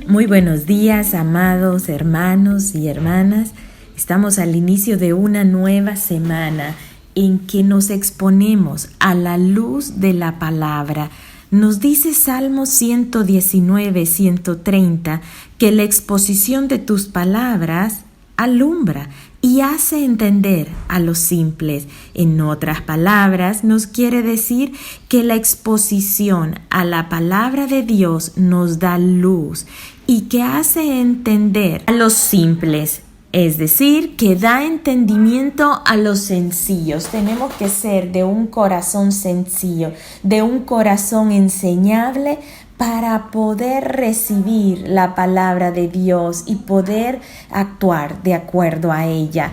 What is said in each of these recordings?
Muy buenos días, amados hermanos y hermanas. Estamos al inicio de una nueva semana en que nos exponemos a la luz de la palabra. Nos dice Salmo 119, 130 que la exposición de tus palabras alumbra y hace entender a los simples. En otras palabras, nos quiere decir que la exposición a la palabra de Dios nos da luz y que hace entender a los simples. Es decir, que da entendimiento a los sencillos. Tenemos que ser de un corazón sencillo, de un corazón enseñable para poder recibir la palabra de Dios y poder actuar de acuerdo a ella.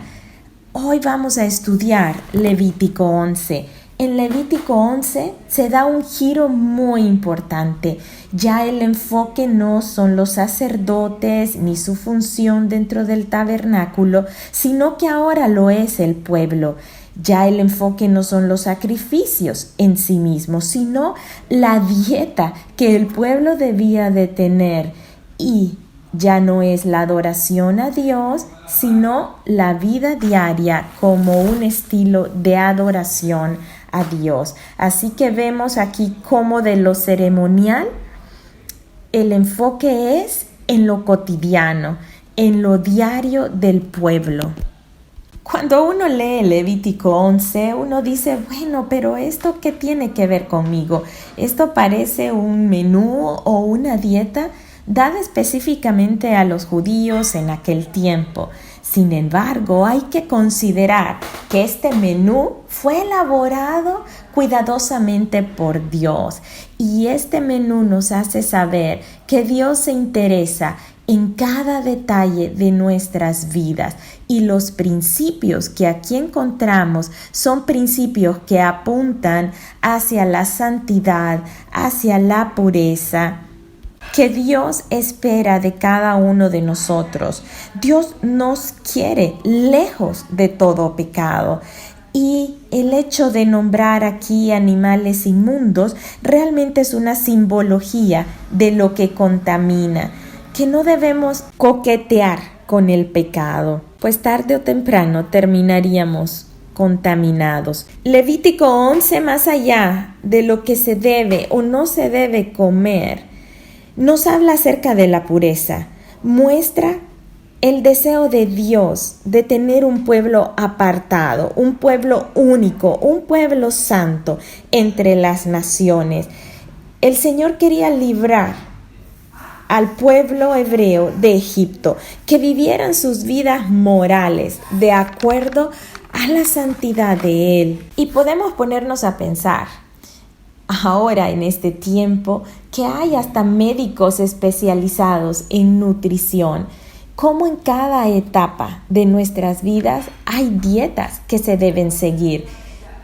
Hoy vamos a estudiar Levítico 11. En Levítico 11 se da un giro muy importante. Ya el enfoque no son los sacerdotes ni su función dentro del tabernáculo, sino que ahora lo es el pueblo. Ya el enfoque no son los sacrificios en sí mismos, sino la dieta que el pueblo debía de tener. Y ya no es la adoración a Dios, sino la vida diaria como un estilo de adoración a Dios. Así que vemos aquí cómo de lo ceremonial el enfoque es en lo cotidiano, en lo diario del pueblo. Cuando uno lee Levítico 11, uno dice, bueno, pero ¿esto qué tiene que ver conmigo? ¿Esto parece un menú o una dieta dada específicamente a los judíos en aquel tiempo? Sin embargo, hay que considerar que este menú fue elaborado cuidadosamente por Dios, y este menú nos hace saber que Dios se interesa en cada detalle de nuestras vidas, y los principios que aquí encontramos son principios que apuntan hacia la santidad, hacia la pureza que Dios espera de cada uno de nosotros. Dios nos quiere lejos de todo pecado. Y el hecho de nombrar aquí animales inmundos realmente es una simbología de lo que contamina, que no debemos coquetear con el pecado, pues tarde o temprano terminaríamos contaminados. Levítico 11, más allá de lo que se debe o no se debe comer, nos habla acerca de la pureza. Muestra el deseo de Dios de tener un pueblo apartado, un pueblo único, un pueblo santo entre las naciones. El Señor quería librar al pueblo hebreo de Egipto, que vivieran sus vidas morales de acuerdo a la santidad de Él. Y podemos ponernos a pensar, ahora en este tiempo, que hay hasta médicos especializados en nutrición, como en cada etapa de nuestras vidas hay dietas que se deben seguir.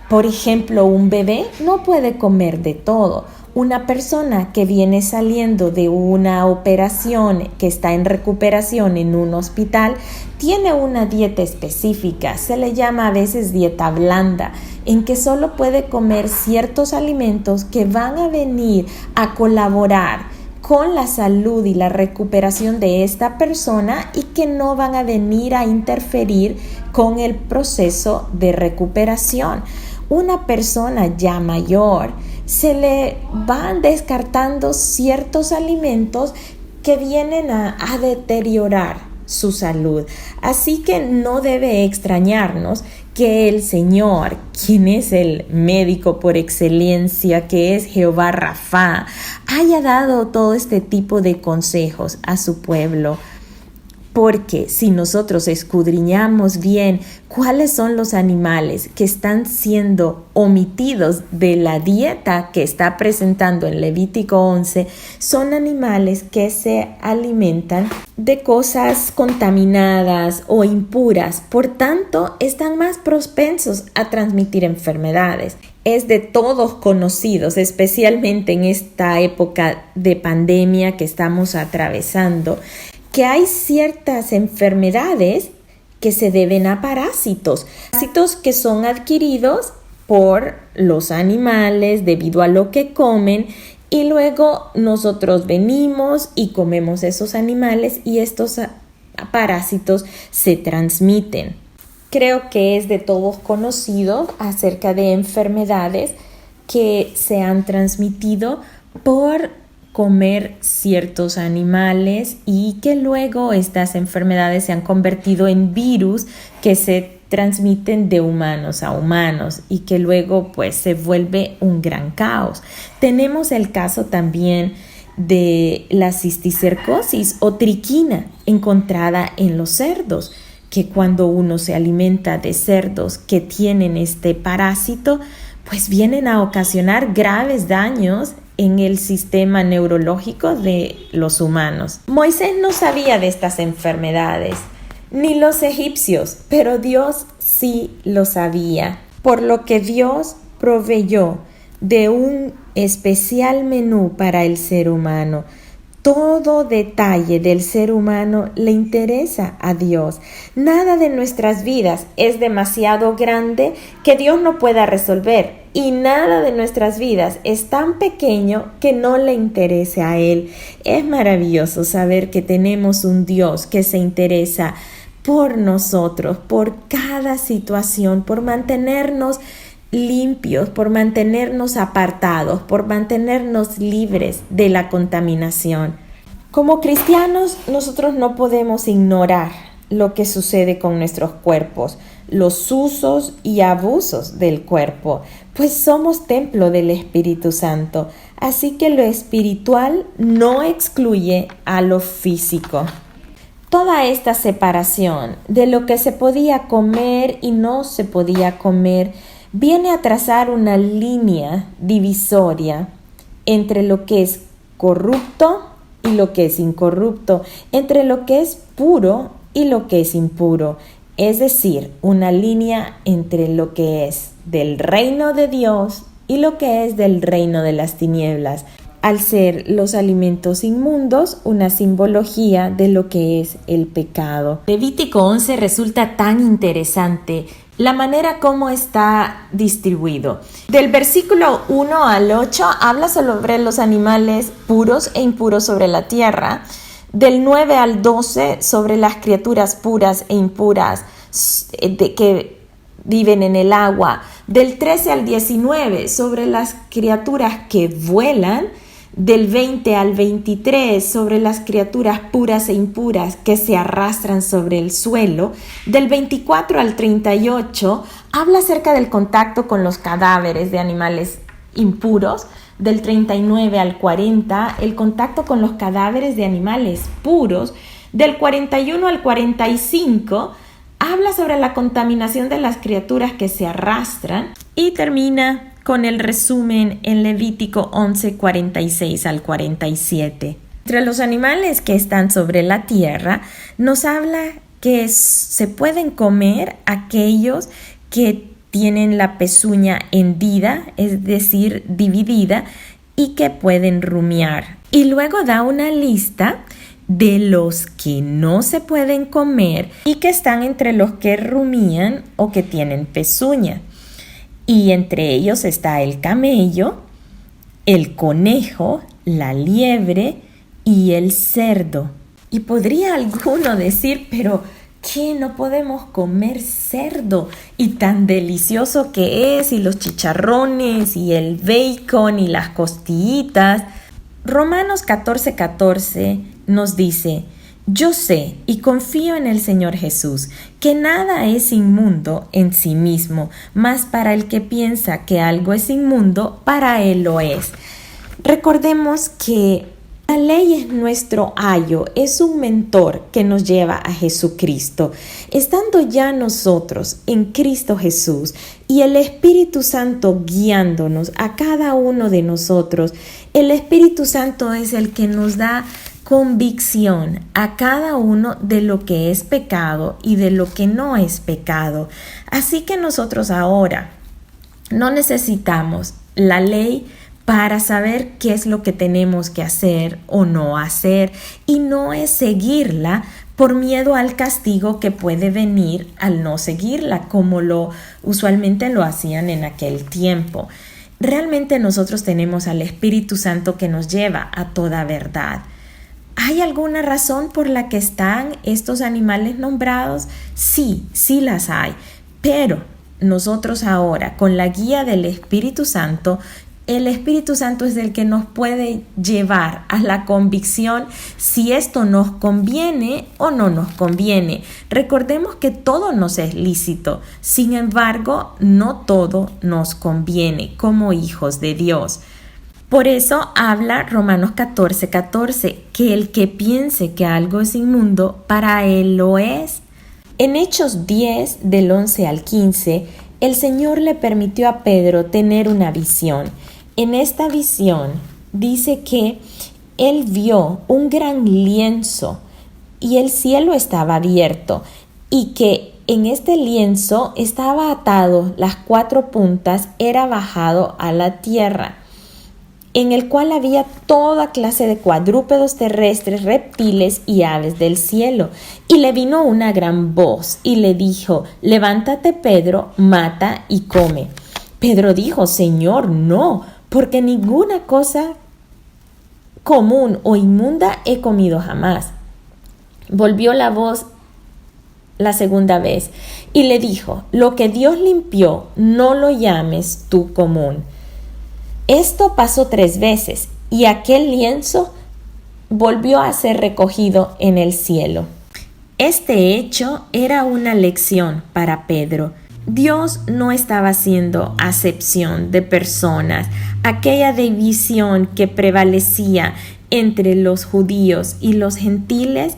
Por ejemplo, un bebé no puede comer de todo. Una persona que viene saliendo de una operación, que está en recuperación en un hospital, tiene una dieta específica. Se le llama a veces dieta blanda, en que solo puede comer ciertos alimentos que van a venir a colaborar con la salud y la recuperación de esta persona y que no van a venir a interferir con el proceso de recuperación. Una persona ya mayor, se le van descartando ciertos alimentos que vienen a deteriorar su salud. Así que no debe extrañarnos que el Señor, quien es el médico por excelencia, que es Jehová Rafa, haya dado todo este tipo de consejos a su pueblo. Porque si nosotros escudriñamos bien cuáles son los animales que están siendo omitidos de la dieta que está presentando en Levítico 11, son animales que se alimentan de cosas contaminadas o impuras, por tanto están más propensos a transmitir enfermedades. Es de todos conocidos, especialmente en esta época de pandemia que estamos atravesando, que hay ciertas enfermedades que se deben a parásitos que son adquiridos por los animales debido a lo que comen, y luego nosotros venimos y comemos esos animales y estos parásitos se transmiten. Creo que es de todos conocido acerca de enfermedades que se han transmitido por comer ciertos animales y que luego estas enfermedades se han convertido en virus que se transmiten de humanos a humanos y que luego pues se vuelve un gran caos. Tenemos el caso también de la cisticercosis o triquina encontrada en los cerdos, que cuando uno se alimenta de cerdos que tienen este parásito, pues vienen a ocasionar graves daños en el sistema neurológico de los humanos. Moisés no sabía de estas enfermedades, ni los egipcios, pero Dios sí lo sabía, por lo que Dios proveyó de un especial menú para el ser humano. Todo detalle del ser humano le interesa a Dios. Nada de nuestras vidas es demasiado grande que Dios no pueda resolver, y nada de nuestras vidas es tan pequeño que no le interese a Él. Es maravilloso saber que tenemos un Dios que se interesa por nosotros, por cada situación, por mantenernos limpios, por mantenernos apartados, por mantenernos libres de la contaminación. Como cristianos, nosotros no podemos ignorar lo que sucede con nuestros cuerpos, los usos y abusos del cuerpo, pues somos templo del Espíritu Santo, así que lo espiritual no excluye a lo físico. Toda esta separación de lo que se podía comer y no se podía comer viene a trazar una línea divisoria entre lo que es corrupto y lo que es incorrupto, entre lo que es puro y lo que es impuro, es decir, una línea entre lo que es del reino de Dios y lo que es del reino de las tinieblas, al ser los alimentos inmundos una simbología de lo que es el pecado. Levítico 11 resulta tan interesante la manera como está distribuido. Del versículo 1 al 8 habla sobre los animales puros e impuros sobre la tierra. Del 9 al 12 sobre las criaturas puras e impuras que viven en el agua. Del 13 al 19 sobre las criaturas que vuelan. Del 20 al 23 sobre las criaturas puras e impuras que se arrastran sobre el suelo. Del 24 al 38 habla acerca del contacto con los cadáveres de animales impuros. Del 39 al 40 el contacto con los cadáveres de animales puros. Del 41 al 45 habla sobre la contaminación de las criaturas que se arrastran y termina con el resumen en Levítico 11, 46 al 47. Entre los animales que están sobre la tierra, nos habla que se pueden comer aquellos que tienen la pezuña hendida, es decir, dividida, y que pueden rumiar. Y luego da una lista de los que no se pueden comer y que están entre los que rumían o que tienen pezuña. Y entre ellos está el camello, el conejo, la liebre y el cerdo. Y podría alguno decir, pero ¿qué? No podemos comer cerdo, y tan delicioso que es, y los chicharrones, y el bacon, y las costillitas. Romanos 14:14 nos dice: yo sé y confío en el Señor Jesús, que nada es inmundo en sí mismo, mas para el que piensa que algo es inmundo, para él lo es. Recordemos que la ley es nuestro ayo, es un mentor que nos lleva a Jesucristo. Estando ya nosotros en Cristo Jesús y el Espíritu Santo guiándonos a cada uno de nosotros, el Espíritu Santo es el que nos da convicción a cada uno de lo que es pecado y de lo que no es pecado. Así que nosotros ahora no necesitamos la ley para saber qué es lo que tenemos que hacer o no hacer, y no es seguirla por miedo al castigo que puede venir al no seguirla, como usualmente lo hacían en aquel tiempo. Realmente nosotros tenemos al Espíritu Santo que nos lleva a toda verdad. ¿Hay alguna razón por la que están estos animales nombrados? Sí, sí las hay, pero nosotros ahora, con la guía del Espíritu Santo, el Espíritu Santo es el que nos puede llevar a la convicción si esto nos conviene o no nos conviene. Recordemos que todo nos es lícito, sin embargo, no todo nos conviene como hijos de Dios. Por eso habla Romanos 14:14, que el que piense que algo es inmundo, para él lo es. En Hechos 10, del 11 al 15, el Señor le permitió a Pedro tener una visión. En esta visión dice que él vio un gran lienzo y el cielo estaba abierto y que en este lienzo estaba atado, las 4 puntas era bajado a la tierra, en el cual había toda clase de cuadrúpedos terrestres, reptiles y aves del cielo. Y le vino una gran voz y le dijo: levántate, Pedro, mata y come. Pedro dijo: Señor, no, porque ninguna cosa común o inmunda he comido jamás. Volvió la voz la segunda vez y le dijo: lo que Dios limpió, no lo llames tú común. Esto pasó 3 veces y aquel lienzo volvió a ser recogido en el cielo. Este hecho era una lección para Pedro. Dios no estaba haciendo acepción de personas. Aquella división que prevalecía entre los judíos y los gentiles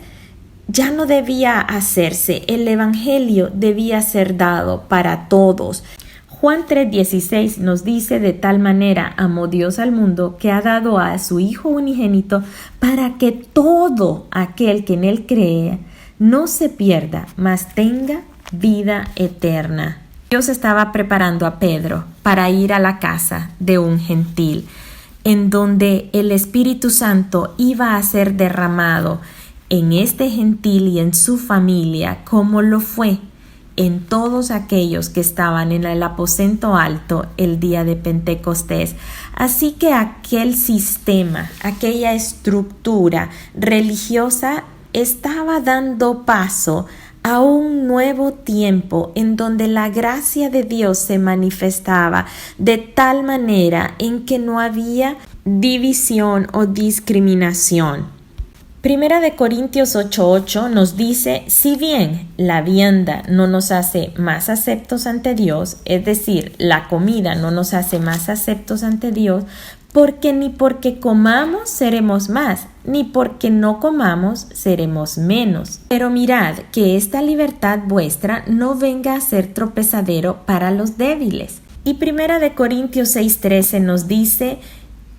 ya no debía hacerse. El evangelio debía ser dado para todos. Juan 3:16 nos dice: de tal manera amó Dios al mundo que ha dado a su Hijo unigénito para que todo aquel que en él cree no se pierda, mas tenga vida eterna. Dios estaba preparando a Pedro para ir a la casa de un gentil, en donde el Espíritu Santo iba a ser derramado en este gentil y en su familia, como lo fue en todos aquellos que estaban en el aposento alto el día de Pentecostés. Así que aquel sistema, aquella estructura religiosa estaba dando paso a un nuevo tiempo en donde la gracia de Dios se manifestaba de tal manera en que no había división o discriminación. Primera de Corintios 8:8 nos dice: si bien la vianda no nos hace más aceptos ante Dios, es decir, la comida no nos hace más aceptos ante Dios, ni porque comamos seremos más, ni porque no comamos seremos menos. Pero mirad que esta libertad vuestra no venga a ser tropezadero para los débiles. Y Primera de Corintios 6:13 nos dice: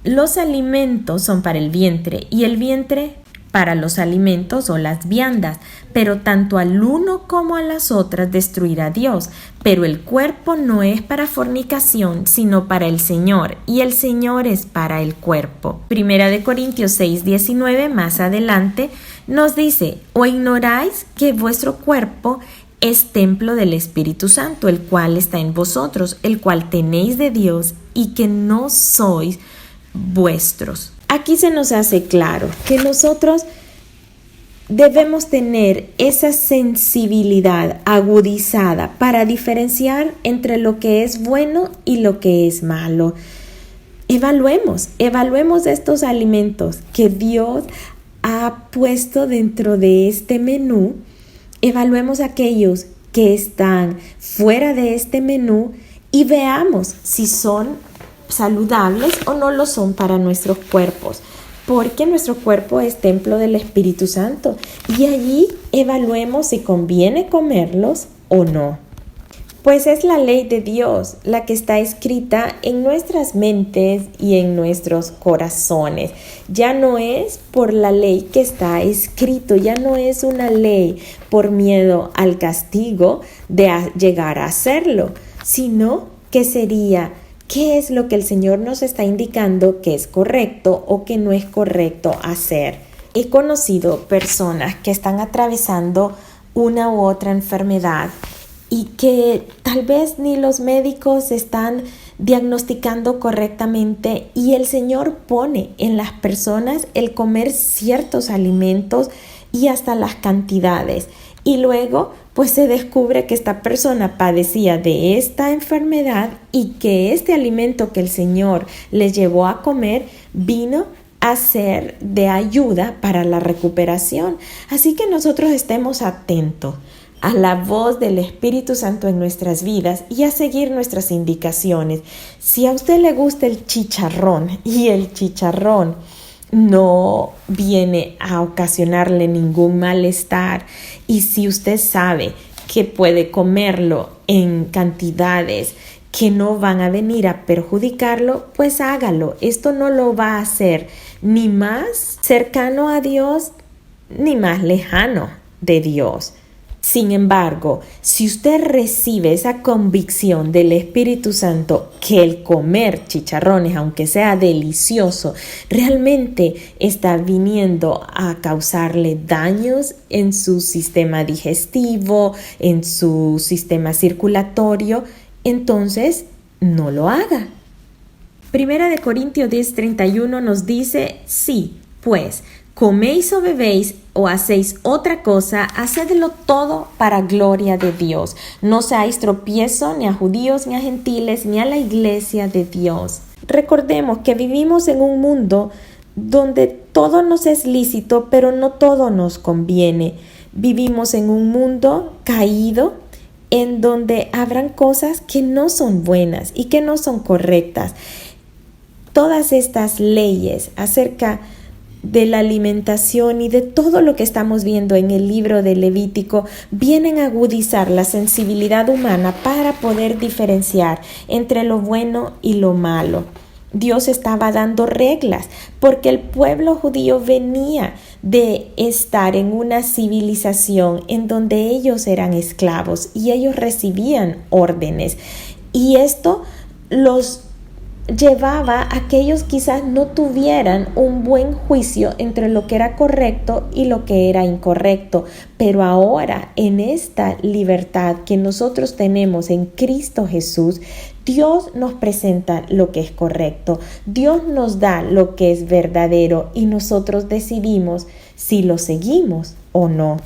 los alimentos son para el vientre, y el vientre para los alimentos o las viandas, pero tanto al uno como a las otras destruirá Dios. Pero el cuerpo no es para fornicación, sino para el Señor, y el Señor es para el cuerpo. Primera de Corintios 6:19 más adelante nos dice: ¿o ignoráis que vuestro cuerpo es templo del Espíritu Santo, el cual está en vosotros, el cual tenéis de Dios, y que no sois vuestros? Aquí se nos hace claro que nosotros debemos tener esa sensibilidad agudizada para diferenciar entre lo que es bueno y lo que es malo. Evaluemos estos alimentos que Dios ha puesto dentro de este menú. Evaluemos aquellos que están fuera de este menú y veamos si son saludables o no lo son para nuestros cuerpos, porque nuestro cuerpo es templo del Espíritu Santo y allí evaluemos si conviene comerlos o no. Pues es la ley de Dios la que está escrita en nuestras mentes y en nuestros corazones. Ya no es por la ley que está escrito, ya no es una ley por miedo al castigo de llegar a hacerlo, sino que sería: ¿qué es lo que el Señor nos está indicando que es correcto o que no es correcto hacer? he conocido personas que están atravesando una u otra enfermedad y que tal vez ni los médicos están diagnosticando correctamente, y el Señor pone en las personas el comer ciertos alimentos y hasta las cantidades, y luego pues se descubre que esta persona padecía de esta enfermedad y que este alimento que el Señor les llevó a comer vino a ser de ayuda para la recuperación. Así que nosotros estemos atentos a la voz del Espíritu Santo en nuestras vidas y a seguir nuestras indicaciones. Si a usted le gusta el chicharrón y el chicharrón no viene a ocasionarle ningún malestar, y si usted sabe que puede comerlo en cantidades que no van a venir a perjudicarlo, pues hágalo. Esto no lo va a hacer ni más cercano a Dios ni más lejano de Dios. Sin embargo, si usted recibe esa convicción del Espíritu Santo que el comer chicharrones, aunque sea delicioso, realmente está viniendo a causarle daños en su sistema digestivo, en su sistema circulatorio, entonces no lo haga. Primera de Corintios 10:31 nos dice: sí, pues, coméis o bebéis o hacéis otra cosa, hacedlo todo para gloria de Dios. No seáis tropiezo ni a judíos, ni a gentiles, ni a la iglesia de Dios. Recordemos que vivimos en un mundo donde todo nos es lícito, pero no todo nos conviene. Vivimos en un mundo caído, en donde habrán cosas que no son buenas y que no son correctas. Todas estas leyes acerca de la alimentación y de todo lo que estamos viendo en el libro de Levítico vienen a agudizar la sensibilidad humana para poder diferenciar entre lo bueno y lo malo. Dios estaba dando reglas porque el pueblo judío venía de estar en una civilización en donde ellos eran esclavos y ellos recibían órdenes, y esto los llevaba a que ellos quizás no tuvieran un buen juicio entre lo que era correcto y lo que era incorrecto. Pero ahora, en esta libertad que nosotros tenemos en Cristo Jesús, Dios nos presenta lo que es correcto, Dios nos da lo que es verdadero, y nosotros decidimos si lo seguimos o no.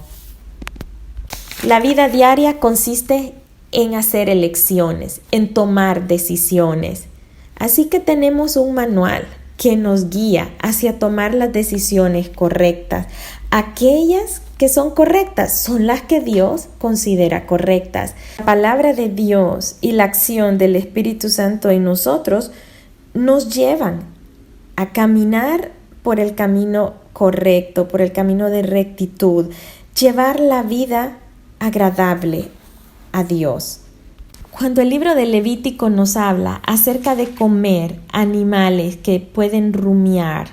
La vida diaria consiste en hacer elecciones, en tomar decisiones. Así que tenemos un manual que nos guía hacia tomar las decisiones correctas. Aquellas que son correctas son las que Dios considera correctas. La palabra de Dios y la acción del Espíritu Santo en nosotros nos llevan a caminar por el camino correcto, por el camino de rectitud, llevar la vida agradable a Dios. Cuando el libro de Levítico nos habla acerca de comer animales que pueden rumiar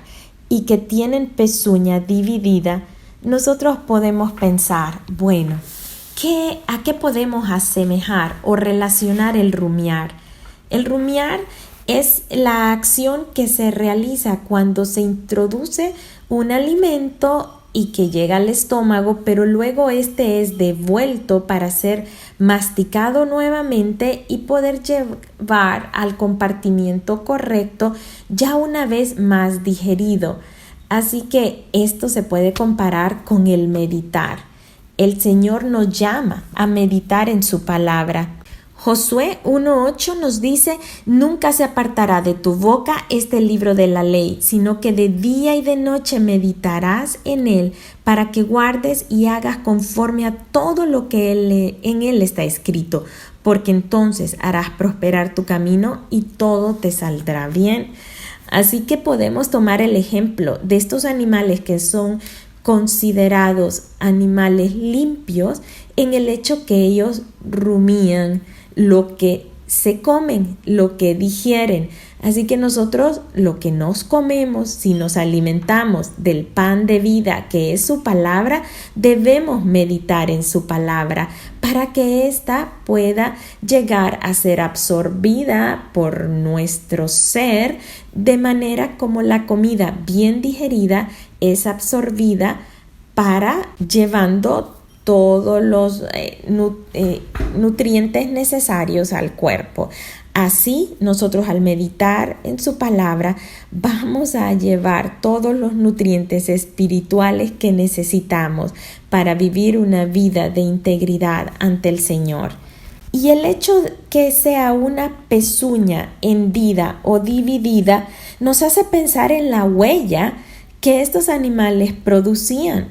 y que tienen pezuña dividida, nosotros podemos pensar, bueno, ¿a qué podemos asemejar o relacionar el rumiar? El rumiar es la acción que se realiza cuando se introduce un alimento y que llega al estómago, pero luego este es devuelto para ser masticado nuevamente y poder llevar al compartimiento correcto ya una vez más digerido. Así que esto se puede comparar con el meditar. El Señor nos llama a meditar en su palabra. Josué 1:8 nos dice: nunca se apartará de tu boca este libro de la ley, sino que de día y de noche meditarás en él, para que guardes y hagas conforme a todo lo que en él está escrito, porque entonces harás prosperar tu camino y todo te saldrá bien. Así que podemos tomar el ejemplo de estos animales que son considerados animales limpios en el hecho que ellos rumían lo que se comen, lo que digieren. Así que nosotros lo que nos comemos, si nos alimentamos del pan de vida que es su palabra, debemos meditar en su palabra para que ésta pueda llegar a ser absorbida por nuestro ser, de manera como la comida bien digerida es absorbida para llevando todos los nutrientes necesarios al cuerpo. Así, nosotros al meditar en su palabra vamos a llevar todos los nutrientes espirituales que necesitamos para vivir una vida de integridad ante el Señor. Y el hecho de que sea una pezuña hendida o dividida nos hace pensar en la huella que estos animales producían.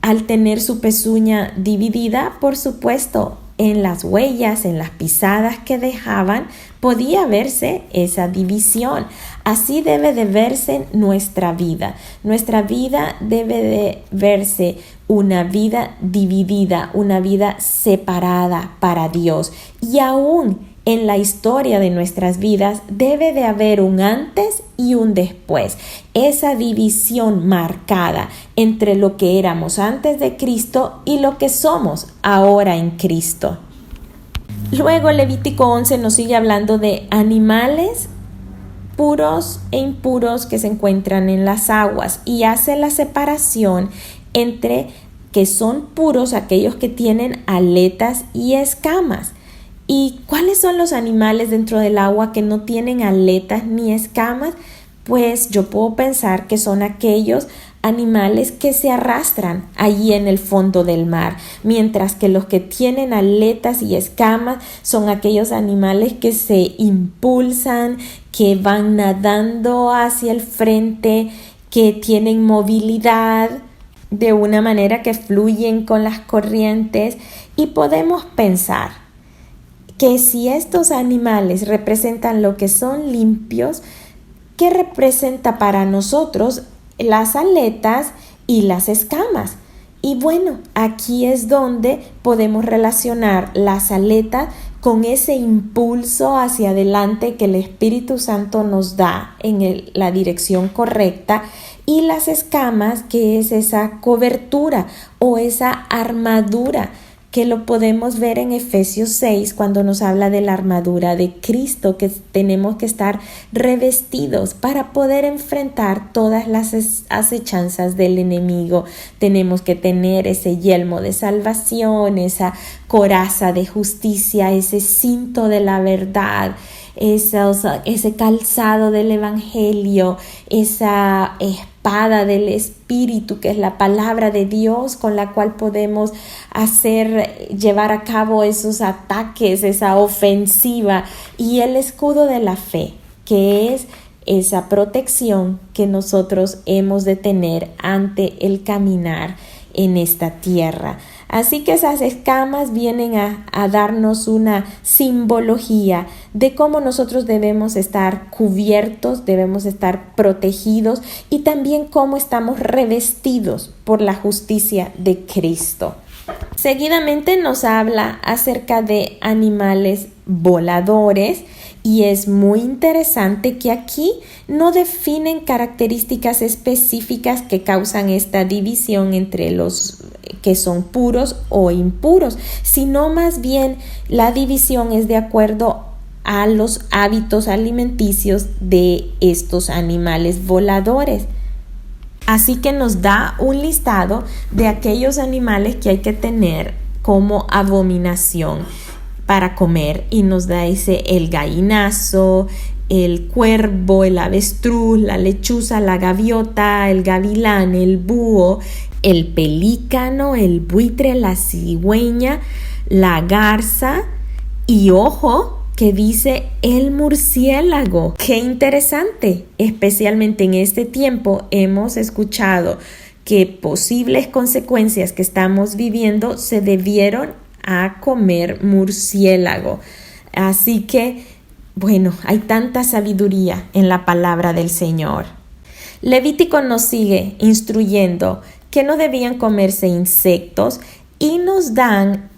Al tener su pezuña dividida, por supuesto, en las huellas, en las pisadas que dejaban, podía verse esa división. Así debe de verse nuestra vida. Nuestra vida debe de verse una vida dividida, una vida separada para Dios. Y aún en la historia de nuestras vidas debe de haber un antes y un después. Esa división marcada entre lo que éramos antes de Cristo y lo que somos ahora en Cristo. Luego Levítico 11 nos sigue hablando de animales puros e impuros que se encuentran en las aguas y hace la separación entre que son puros aquellos que tienen aletas y escamas. ¿Y cuáles son los animales dentro del agua que no tienen aletas ni escamas? Pues yo puedo pensar que son aquellos animales que se arrastran allí en el fondo del mar, mientras que los que tienen aletas y escamas son aquellos animales que se impulsan, que van nadando hacia el frente, que tienen movilidad de una manera que fluyen con las corrientes. Y podemos pensar que si estos animales representan lo que son limpios, ¿qué representa para nosotros las aletas y las escamas? Y bueno, aquí es donde podemos relacionar las aletas con ese impulso hacia adelante que el Espíritu Santo nos da en la dirección correcta, y las escamas, que es esa cobertura o esa armadura que lo podemos ver en Efesios 6 cuando nos habla de la armadura de Cristo, que tenemos que estar revestidos para poder enfrentar todas las acechanzas del enemigo. Tenemos que tener ese yelmo de salvación, esa coraza de justicia, ese cinto de la verdad, ese calzado del evangelio, esa espada del Espíritu, que es la palabra de Dios, con la cual podemos llevar a cabo esos ataques, esa ofensiva, y el escudo de la fe, que es esa protección que nosotros hemos de tener ante el caminar en esta tierra. Así que esas escamas vienen a darnos una simbología de cómo nosotros debemos estar cubiertos, debemos estar protegidos, y también cómo estamos revestidos por la justicia de Cristo. Seguidamente nos habla acerca de animales voladores, y es muy interesante que aquí no definen características específicas que causan esta división entre los que son puros o impuros, sino más bien la división es de acuerdo a los hábitos alimenticios de estos animales voladores. Así que nos da un listado de aquellos animales que hay que tener como abominación para comer, y nos dice el gallinazo, el cuervo, el avestruz, la lechuza, la gaviota, el gavilán, el búho, el pelícano, el buitre, la cigüeña, la garza, y ojo que dice el murciélago. ¡Qué interesante! Especialmente en este tiempo hemos escuchado que posibles consecuencias que estamos viviendo se debieron a comer murciélago. Así que, bueno, hay tanta sabiduría en la palabra del Señor. Levítico nos sigue instruyendo que no debían comerse insectos, y nos dan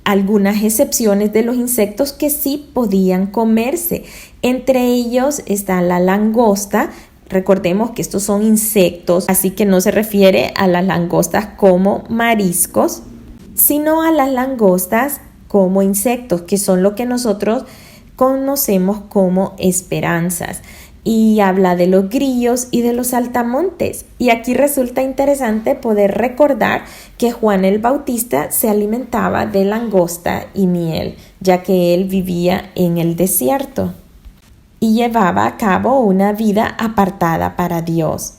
algunas excepciones de los insectos que sí podían comerse. Entre ellos está la langosta. Recordemos que estos son insectos, así que no se refiere a las langostas como mariscos, sino a las langostas como insectos, que son lo que nosotros conocemos como esperanzas. Y habla de los grillos y de los saltamontes. Y aquí resulta interesante poder recordar que Juan el Bautista se alimentaba de langosta y miel, ya que él vivía en el desierto y llevaba a cabo una vida apartada para Dios.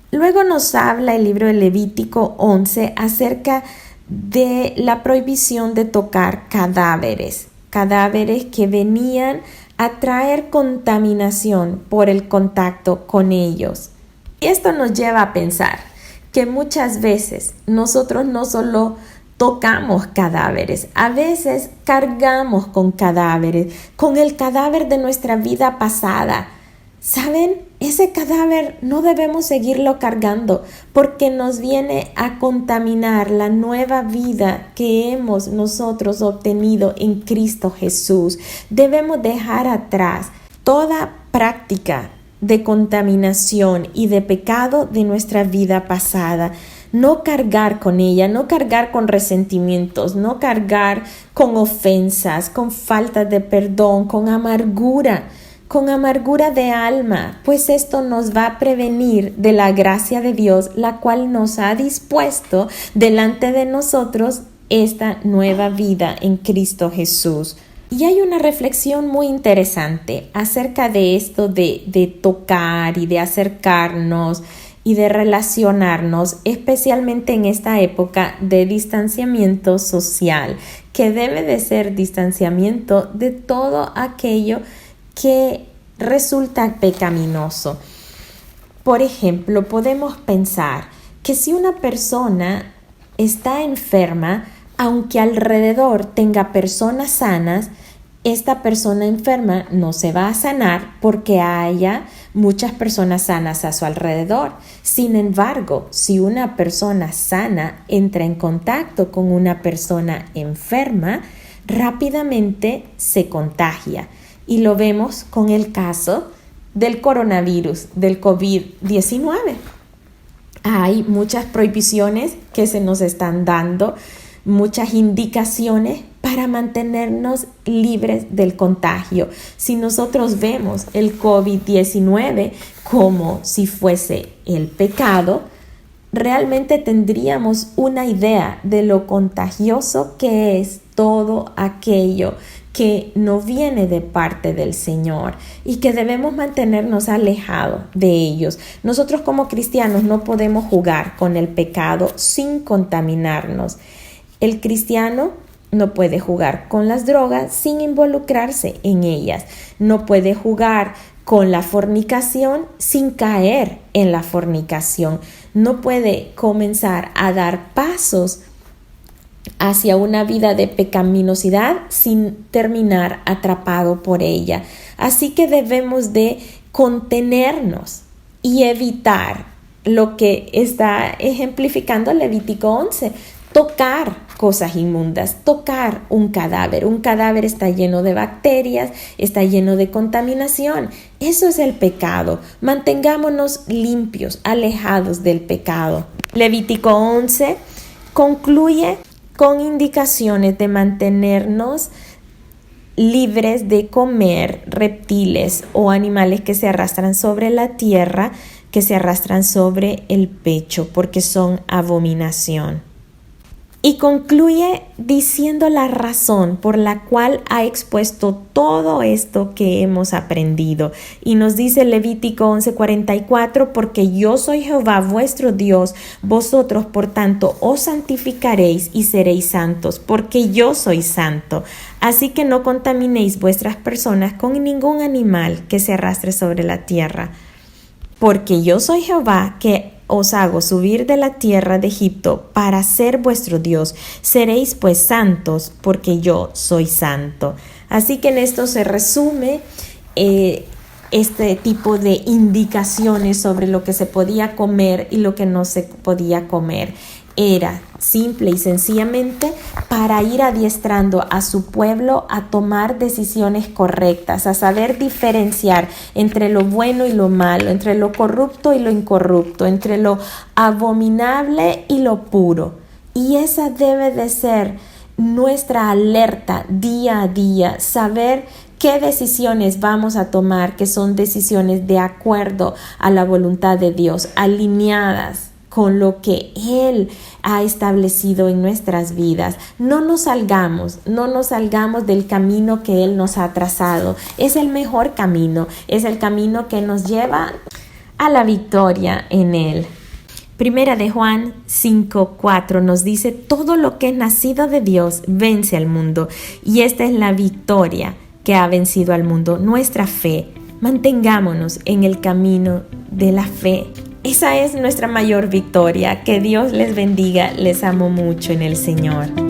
Luego nos habla el libro de Levítico 11 acerca de la prohibición de tocar cadáveres que venían a traer contaminación por el contacto con ellos. Y esto nos lleva a pensar que muchas veces nosotros no solo tocamos cadáveres, a veces cargamos con cadáveres, con el cadáver de nuestra vida pasada. ¿Saben? Ese cadáver no debemos seguirlo cargando porque nos viene a contaminar la nueva vida que hemos nosotros obtenido en Cristo Jesús. Debemos dejar atrás toda práctica de contaminación y de pecado de nuestra vida pasada. No cargar con ella, no cargar con resentimientos, no cargar con ofensas, con falta de perdón, con amargura de alma, pues esto nos va a prevenir de la gracia de Dios, la cual nos ha dispuesto delante de nosotros esta nueva vida en Cristo Jesús. Y hay una reflexión muy interesante acerca de esto de tocar y de acercarnos y de relacionarnos, especialmente en esta época de distanciamiento social, que debe de ser distanciamiento de todo aquello que resulta pecaminoso. Por ejemplo, podemos pensar que si una persona está enferma, aunque alrededor tenga personas sanas, esta persona enferma no se va a sanar porque haya muchas personas sanas a su alrededor. Sin embargo, si una persona sana entra en contacto con una persona enferma, rápidamente se contagia. Y lo vemos con el caso del coronavirus, del COVID-19. Hay muchas prohibiciones que se nos están dando, muchas indicaciones para mantenernos libres del contagio. Si nosotros vemos el COVID-19 como si fuese el pecado, realmente tendríamos una idea de lo contagioso que es todo aquello que no viene de parte del Señor y que debemos mantenernos alejados de ellos. Nosotros como cristianos no podemos jugar con el pecado sin contaminarnos. El cristiano no puede jugar con las drogas sin involucrarse en ellas. No puede jugar con la fornicación sin caer en la fornicación. No puede comenzar a dar pasos hacia una vida de pecaminosidad sin terminar atrapado por ella. Así que debemos de contenernos y evitar lo que está ejemplificando Levítico 11. Tocar cosas inmundas, tocar un cadáver. Un cadáver está lleno de bacterias, está lleno de contaminación. Eso es el pecado. Mantengámonos limpios, alejados del pecado. Levítico 11 concluye con indicaciones de mantenernos libres de comer reptiles o animales que se arrastran sobre la tierra, que se arrastran sobre el pecho, porque son abominación. Y concluye diciendo la razón por la cual ha expuesto todo esto que hemos aprendido. Y nos dice Levítico 11:44, porque yo soy Jehová vuestro Dios, vosotros por tanto os santificaréis y seréis santos, porque yo soy santo. Así que no contaminéis vuestras personas con ningún animal que se arrastre sobre la tierra. Porque yo soy Jehová que os hago subir de la tierra de Egipto para ser vuestro Dios. Seréis pues santos, porque yo soy santo. Así que en esto se resume este tipo de indicaciones sobre lo que se podía comer y lo que no se podía comer. era simple y sencillamente para ir adiestrando a su pueblo a tomar decisiones correctas, a saber diferenciar entre lo bueno y lo malo, entre lo corrupto y lo incorrupto, entre lo abominable y lo puro. Y esa debe de ser nuestra alerta día a día, saber qué decisiones vamos a tomar, que son decisiones de acuerdo a la voluntad de Dios, alineadas con lo que Él ha establecido en nuestras vidas. No nos salgamos del camino que Él nos ha trazado. Es el mejor camino, es el camino que nos lleva a la victoria en Él. Primera de Juan 5:4 nos dice: todo lo que es nacido de Dios vence al mundo, y esta es la victoria que ha vencido al mundo, nuestra fe. Mantengámonos en el camino de la fe. Esa es nuestra mayor victoria. Que Dios les bendiga. Les amo mucho en el Señor.